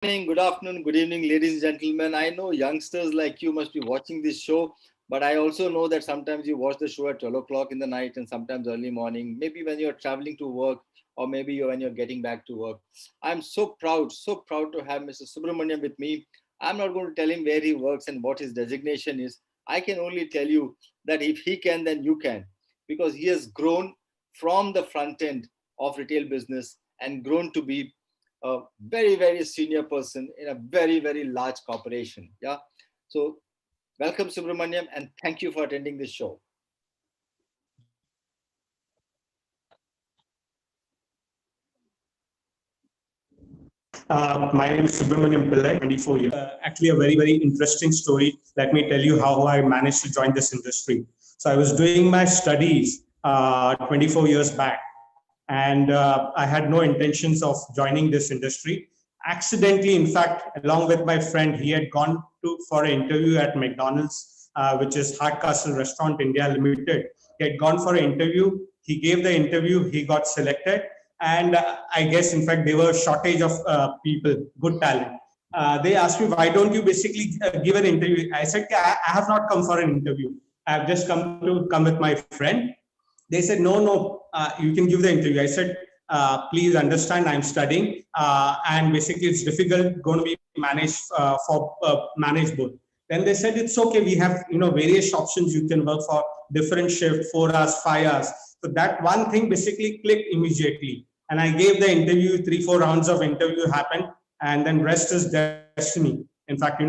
Morning, good afternoon, good evening, ladies and gentlemen. I know youngsters like you must be watching this show, but I also know that sometimes you watch the show at 12 o'clock in the night and sometimes early morning, maybe when you're traveling to work or maybe when you're getting back to work. I'm so proud to have Mr. Subramaniam with me. I'm not going to tell him where he works and what his designation is. I can only tell you that if he can, then you can, because he has grown from the front end of retail business and grown to be a very senior person in a very large corporation. Yeah. So welcome Subramaniam and thank you for attending this show. My name is Subramaniam Pillai, 24 years. Actually, a very interesting story. Let me tell you how I managed to join this industry. So I was doing my studies 24 years back, and I had no intentions of joining this industry. Accidentally, in fact, along with my friend, he had gone for an interview at McDonald's, which is Hardcastle Restaurant India Limited. He had gone for an interview. He gave the interview. He got selected, and I guess, in fact, there were a shortage of people, good talent. They asked me, why don't you basically give an interview? I said, I have not come for an interview. I've just come with my friend. They said, no, you can give the interview. I said, please understand, I'm studying, and basically it's difficult going to be managed manage both. Then they said, it's okay, we have various options. You can work for different shift, 4 hours, 5 hours. So that one thing basically clicked immediately, and I gave the interview. 3-4 rounds of interview happened, and then rest is destiny. In fact,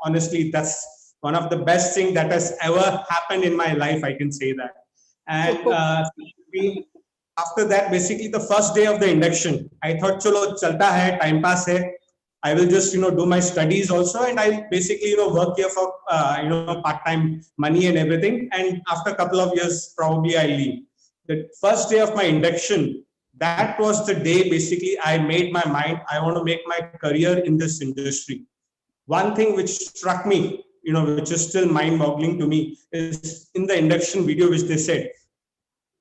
honestly, that's one of the best thing that has ever happened in my life, I can say that. And after that, basically the first day of the induction, I thought, chalo, chalta hai, time pass hai. I will just, do my studies also, and I basically, work here for, part-time money and everything. And after a couple of years, probably I leave. The first day of my induction, that was the day basically I made my mind, I want to make my career in this industry. One thing which struck me, which is still mind-boggling to me, is in the induction video, which they said,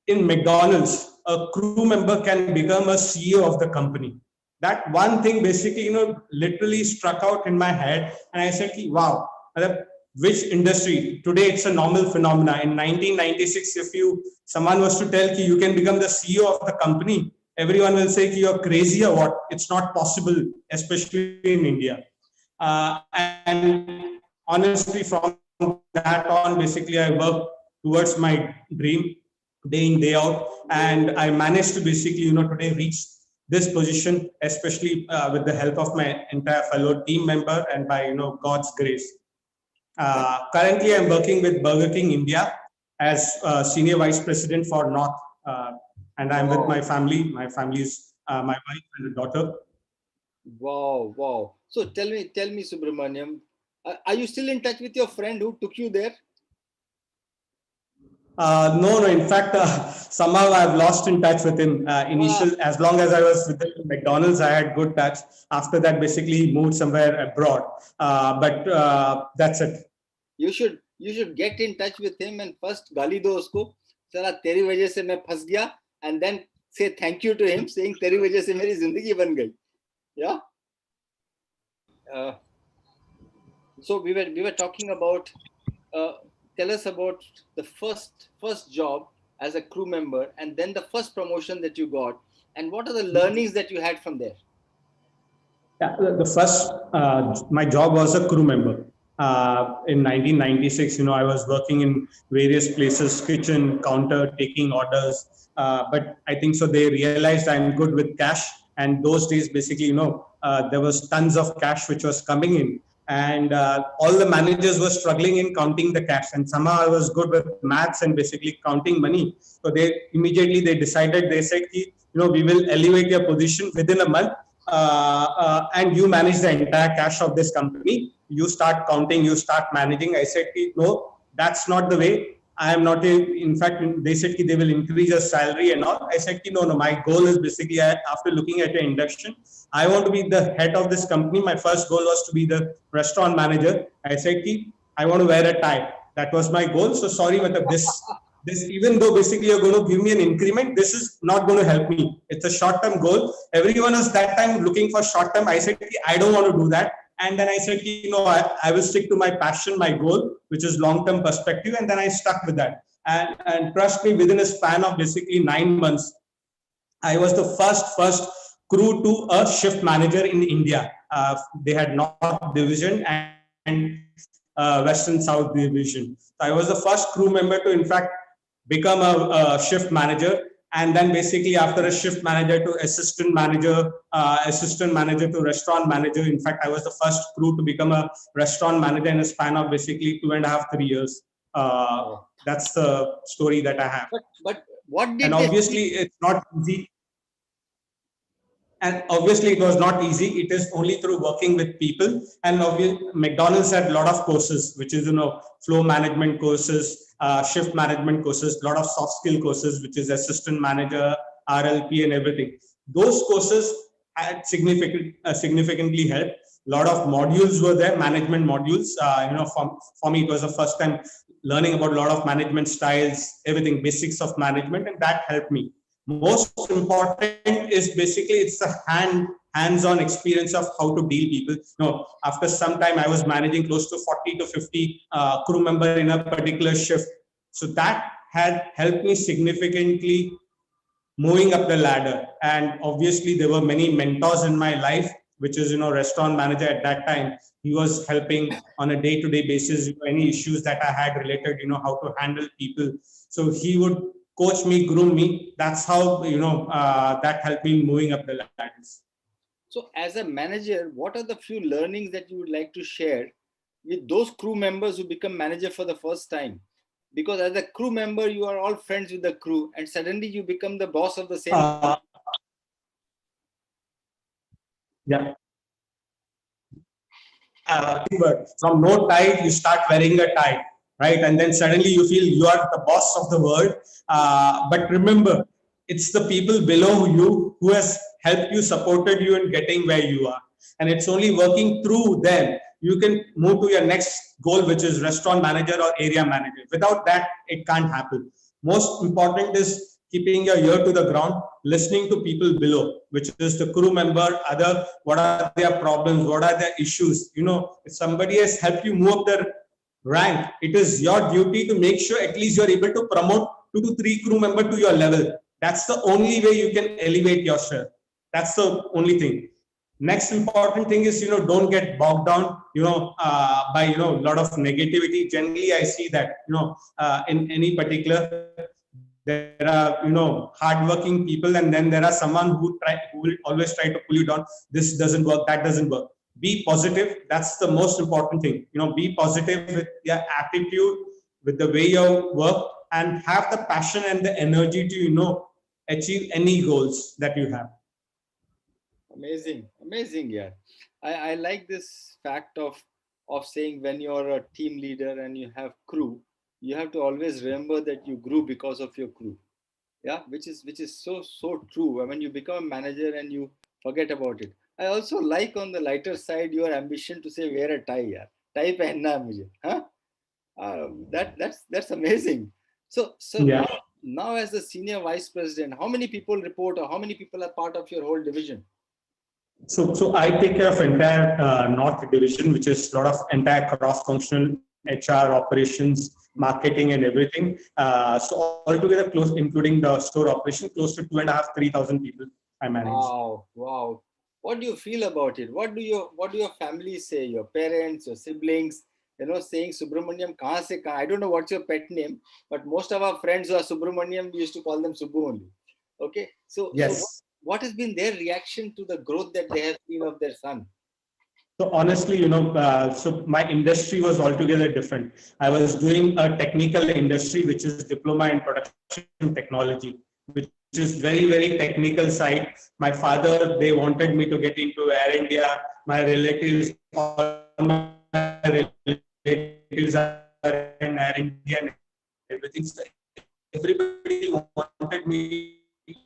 in McDonald's, a crew member can become a CEO of the company. That one thing basically, literally struck out in my head, and I said, wow, which industry? Today it's a normal phenomena. In 1996, if someone was to tell you can become the CEO of the company, everyone will say you're crazy or what? It's not possible, especially in India. And honestly, from that on, basically, I worked towards my dream day in, day out. And I managed to basically, today reach this position, especially with the help of my entire fellow team member and by, God's grace. Currently, I'm working with Burger King India as Senior Vice President for North. And I'm with my family. My family is my wife and a daughter. Wow. So tell me, Subramaniam, are you still in touch with your friend who took you there? No. In fact, somehow I've lost in touch with him. As long as I was with McDonald's, I had good touch. After that, basically, he moved somewhere abroad. But that's it. You should get in touch with him and first गाली दो उसको, चला तेरी वजह से मैं फंस गया, and then say thank you to him, saying तेरी वजह से मेरी जिंदगी बन गई. Yeah. So we were talking about. Tell us about the first job as a crew member, and then the first promotion that you got, and what are the learnings that you had from there? Yeah, the first my job was a crew member. In 1996, I was working in various places, kitchen, counter, taking orders. But I think so they realized I'm good with cash. And those days, basically, there was tons of cash which was coming in. And all the managers were struggling in counting the cash. And somehow I was good with maths and basically counting money. So they decided, they said, we will elevate your position within a month. And you manage the entire cash of this company. You start counting, you start managing. I said, no, that's not the way. I am not. In fact, they said they will increase your salary and all. I said, no. My goal is basically, after looking at your induction, I want to be the head of this company. My first goal was to be the restaurant manager. I said, I want to wear a tie. That was my goal. So sorry, but this, even though basically you're going to give me an increment, this is not going to help me. It's a short-term goal. Everyone was that time looking for short-term. I said, I don't want to do that. And then I said, I will stick to my passion, my goal, which is long-term perspective. And then I stuck with that. And trust me, within a span of basically 9 months, I was the first crew to a shift manager in India. They had North Division and Western South Division. So I was the first crew member to, in fact, become a shift manager. And then basically after a shift manager to assistant manager to restaurant manager. In fact, I was the first crew to become a restaurant manager in a span of basically 2.5, 3 years. That's the story that I have. But what did and obviously it's not easy. And obviously it was not easy. It is only through working with people. And obviously McDonald's had a lot of courses, which is, flow management courses, shift management courses, a lot of soft skill courses, which is assistant manager, RLP and everything. Those courses had significantly helped. A lot of modules were there, management modules. For me, it was the first time learning about a lot of management styles, everything, basics of management, and that helped me. Most important is basically it's the hands-on experience of how to deal people. After some time, I was managing close to 40 to 50 crew member in a particular shift. So that had helped me significantly moving up the ladder. And obviously there were many mentors in my life, which is, restaurant manager at that time. He was helping on a day-to-day basis, any issues that I had related, how to handle people. So he would coach me, groom me. That's how, that helped me moving up the ladders. So as a manager, what are the few learnings that you would like to share with those crew members who become manager for the first time? Because as a crew member, you are all friends with the crew, and suddenly you become the boss of the same. Yeah. From no tie, you start wearing a tie, right? And then suddenly you feel you are the boss of the world. But remember, it's the people below you who has helped you, supported you in getting where you are. And it's only working through them you can move to your next goal, which is restaurant manager or area manager. Without that, it can't happen. Most important is keeping your ear to the ground, listening to people below, which is the crew member, what are their problems, what are their issues. If somebody has helped you move up the rank, it is your duty to make sure at least you're able to promote 2 to 3 crew member to your level. That's the only way you can elevate yourself. That's the only thing. Next important thing is, don't get bogged down, by, a lot of negativity. Generally, I see that, in any particular, there are, hardworking people, and then there are someone who will always try to pull you down. This doesn't work, that doesn't work. Be positive. That's the most important thing. Be positive with your attitude, with the way you work, and have the passion and the energy to, achieve any goals that you have. Amazing. Yeah, I like this fact of saying when you're a team leader and you have crew, you have to always remember that you grew because of your crew. Yeah, which is so true. When you become a manager and you forget about it. I also like, on the lighter side, your ambition to say wear a tie. Yeah, tie पहनना है मुझे, huh? That's amazing. So Yeah. now as the senior vice president, how many people report, or how many people are part of your whole division? So I take care of entire North division, which is a lot of entire cross-functional HR operations, marketing, and everything. So altogether, close, including the store operation, close to 2.5, 3,000 people I manage. Wow. What do you feel about it? What do your family say? Your parents, your siblings? Saying Subramaniam, kahan se kahan? I don't know what's your pet name, but most of our friends who are Subramaniam, we used to call them Subbu only. Okay, so yes. So what has been their reaction to the growth that they have seen of their son? So honestly, so my industry was altogether different. I was doing a technical industry, which is diploma in production technology, which is very, very technical side. My father, they wanted me to get into Air India. My relatives, all my relatives are in Air India and everything. So everybody wanted me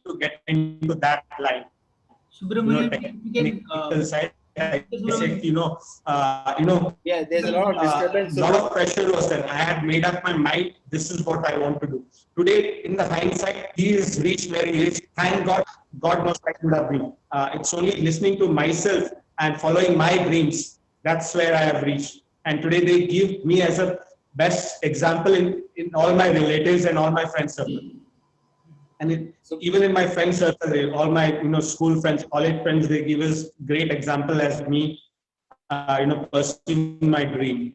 to get into that line. Subramaniam, Technical side. I said, Yeah, there's a lot of disturbance. lot of pressure was there. I had made up my mind. This is what I want to do. Today, in the hindsight, he is reached where he is. Thank God. God knows I could have been. It's only listening to myself and following my dreams. That's where I have reached. And today they give me as a best example in all my relatives and all my friends circle. And even in my friend circle, all my school friends, college friends, they give us great example as me, pursuing my dream.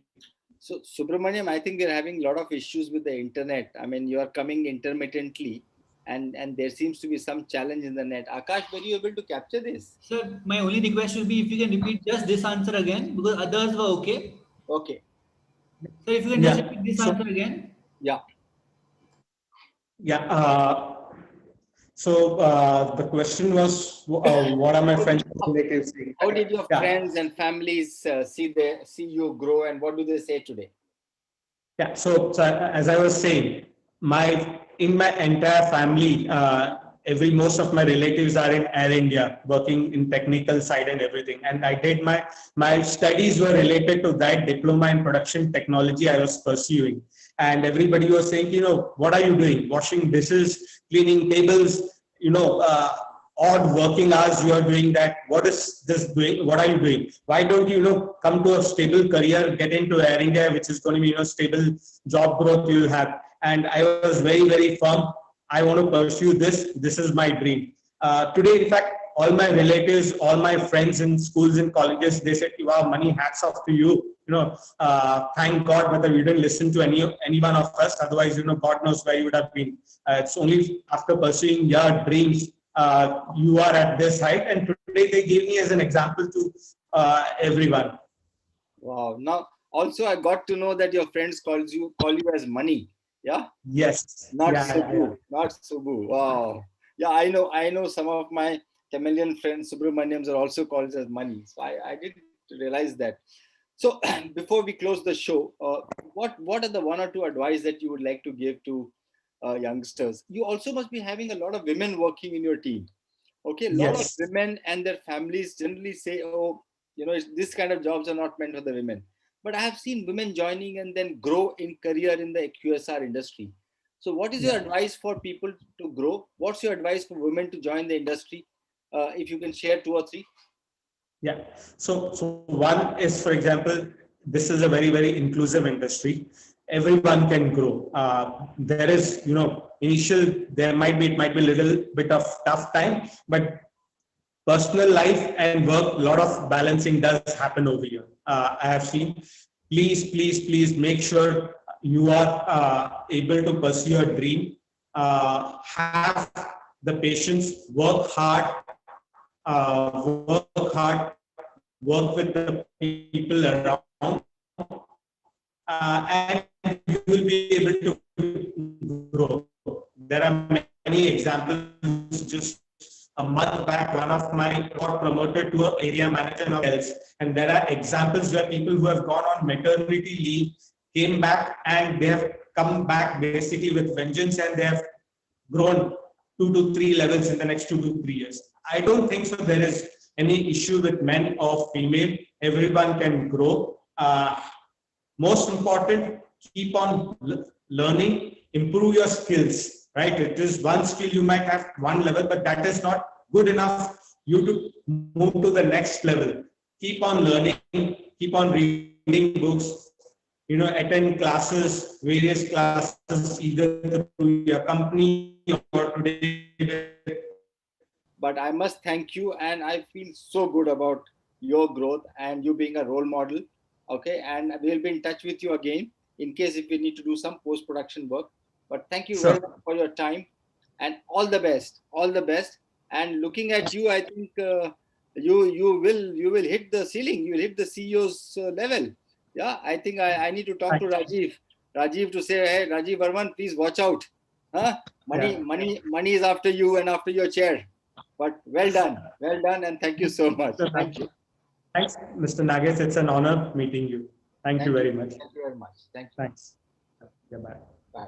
So, Subramaniam, I think we're having a lot of issues with the internet. I mean, you are coming intermittently, and there seems to be some challenge in the net. Akash, were you able to capture this? Sir, my only request will be if you can repeat just this answer again, because others were okay. Okay. Sir, if you can just repeat this answer again. Yeah. Yeah. The question was, what are my friends and relatives saying? How did your friends and families see you grow, and what do they say today? Yeah. So as I was saying, in my entire family, most of my relatives are in Air India, working in technical side and everything. And I did my studies were related to that diploma in production technology I was pursuing. And everybody was saying, what are you doing? Washing dishes, cleaning tables, odd working hours, you are doing that. What is this doing? What are you doing? Why don't you, come to a stable career, get into Air India, which is going to be, stable job growth you'll have. And I was very, very firm. I want to pursue this. This is my dream. Today, in fact, all my relatives, all my friends in schools and colleges, they said, wow, money, hats off to you. Thank God whether you didn't listen to any one of us. Otherwise, God knows where you would have been. It's only after pursuing your dreams, you are at this height. And today they gave me as an example to everyone. Wow. Now, also, I got to know that your friends call you as money. Yeah. Yes. Not Subbu. Not Subbu. Wow. Yeah, I know some of my Tamilian friends, Subramaniams, are also called as money. So I didn't realize that. So before we close the show, what are the one or two advice that you would like to give to youngsters? You also must be having a lot of women working in your team. Okay, a lot of women and their families generally say, oh, this kind of jobs are not meant for the women. But I have seen women joining and then grow in career in the QSR industry. So what is your advice for people to grow? What's your advice for women to join the industry? If you can share two or three. Yeah. So one is, for example, this is a very, very inclusive industry. Everyone can grow. There is, it might be a little bit of tough time, but personal life and work, a lot of balancing does happen over here. I have seen. Please make sure you are able to pursue your dream. Have the patience, work hard, work with the people around, and you will be able to grow. There are many examples. Just a month back, one of my got promoted to an area manager of health, and there are examples where people who have gone on maternity leave came back and they have come back basically with vengeance, and they have grown 2 to 3 levels in the next 2 to 3 years. I don't think so there is any issue with men or female. Everyone can grow. Most important, keep on learning, improve your skills, right? It is one skill you might have one level, but that is not good enough you to move to the next level. Keep on learning, keep on reading books, attend classes, various classes, either through your company or today. But I must thank you, and I feel so good about your growth and you being a role model. Okay, and we'll be in touch with you again in case if we need to do some post-production work. But thank you very much for your time, and all the best. All the best. And looking at you, I think you will hit the ceiling. You will hit the CEO's level. Yeah, I think I need to talk to Rajiv to say, hey, Rajiv Varman, please watch out. Huh? Money is after you and after your chair. But well done, and thank you so much. Thank you. Thanks, Mr. Nagesh. It's an honor meeting you. Thank you very much. Thank you very much. Thank you. Thanks. Yeah, bye. Bye.